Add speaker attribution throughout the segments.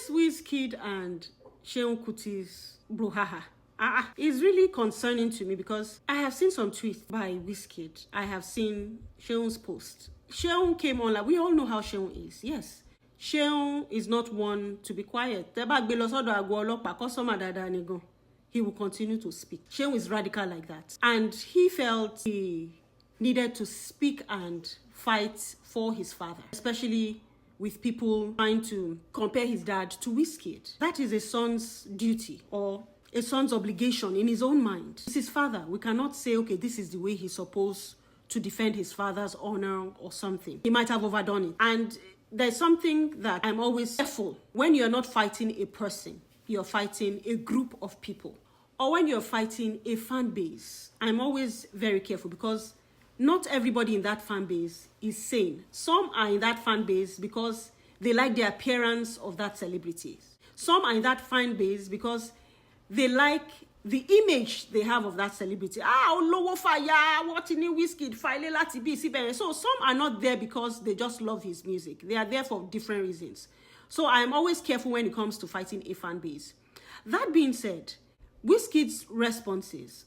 Speaker 1: this Wizkid and Seun Kuti's brouhaha is really concerning to me because I have seen some tweets by Wizkid. I have seen Seun's post. Seun came on, like, we all know how Seun is. Yes, Seun is not one to be quiet. He will continue to speak. Seun is radical like that. And he felt he needed to speak and fight for his father, especially with people trying to compare his dad to Wizkid. That is a son's duty or a son's obligation in his own mind. It's his father. We cannot say, okay, this is the way he's supposed to defend his father's honor or something. He might have overdone it. And there's something that I'm always careful. When you're not fighting a person, you're fighting a group of people. Or when you're fighting a fan base, I'm always very careful because not everybody in that fan base is sane. Some are in that fan base because they like the appearance of that celebrity. Some are in that fan base because they like the image they have of that celebrity. What in Wizkid file lati be. So some are not there because they just love his music. They are there for different reasons. So I am always careful when it comes to fighting a fan base. That being said, Wizkid's responses,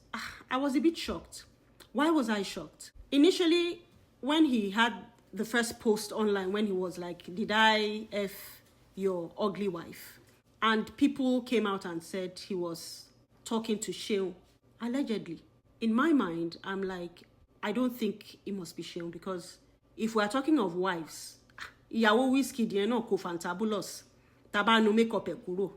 Speaker 1: I was a bit shocked. Why was I shocked? Initially, when he had the first post online, when he was like, did I F your ugly wife? And people came out and said he was talking to Seun, allegedly. In my mind, I'm like, I don't think it must be Seun because if we're talking of wives, ìyàwó Wizkid yẹn náà kò fantabulous. Taba no makeup e kúrò.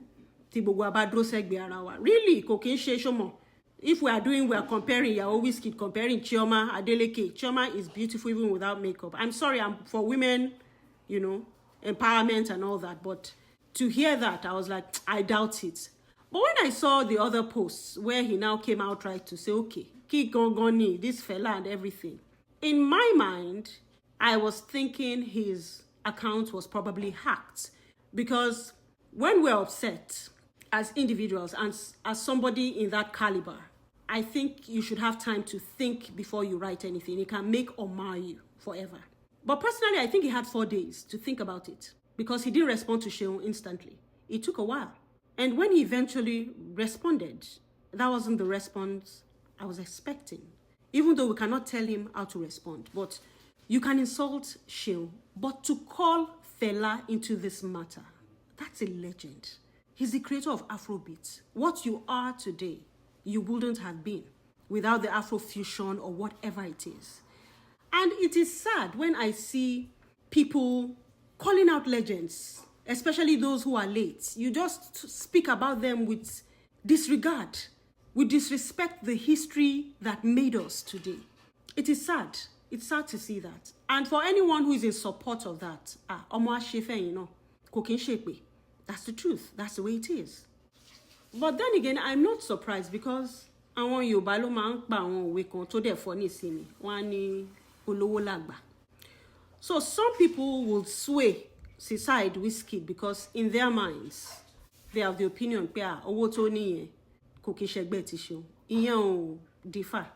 Speaker 1: Tí gbogbo abadro segbe ara wa. Really, kò kí n ṣe ṣọmọ. If we are comparing ìyàwó Wizkid, comparing Chioma Adeleke. Chioma is beautiful even without makeup. I'm sorry, I'm for women, empowerment and all that, but to hear that, I was like, I doubt it. But when I saw the other posts where he now came out right to say, okay, Ki Gongoni, this fella and everything. In my mind, I was thinking his account was probably hacked because when we're upset as individuals and as somebody in that caliber, I think you should have time to think before you write anything. It can make or mar you forever. But personally, I think he had 4 days to think about it because he didn't respond to Seun instantly. It took a while. And when he eventually responded, that wasn't the response I was expecting. Even though we cannot tell him how to respond. But you can insult Seun. But to call Fela into this matter, that's a legend. He's the creator of Afrobeat. What you are today, you wouldn't have been without the Afrofusion or whatever it is. And it is sad when I see people calling out legends, especially those who are late. You just speak about them with disregard. We disrespect the history that made us today. It is sad. It's sad to see that. And for anyone who is in support of that, that's the truth. That's the way it is. But then again, I'm not surprised because àwọn Yorùbá ló máa ń pa àwọn òwe kan tó dẹ̀ fọ́ nísìnyí. Wọ́n á ní olówó làgbà. So some people will sway beside Wizkid because in their minds, they have the opinion pé owó tó níyẹn kò kí ṣẹgbẹ́ ti Seun. Ìyẹn ò differ.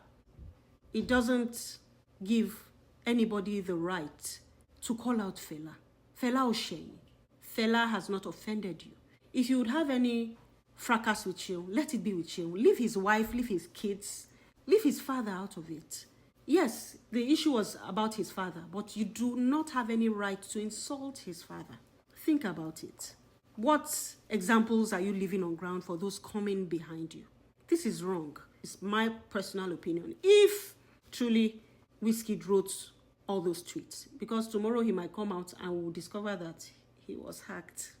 Speaker 1: It doesn't give anybody the right to call out Fela. Fela ò ṣẹ̀yìn. Fela has not offended you. If you would have any fracas with Seun, let it be with Seun. Leave his wife, leave his kids, leave his father out of it. Yes, the issue was about his father, but you do not have any right to insult his father. Think about it. What examples are you leaving on ground for those coming behind you? This is wrong. It's my personal opinion. If truly Wizkid wrote all those tweets, because tomorrow he might come out and we'll discover that he was hacked.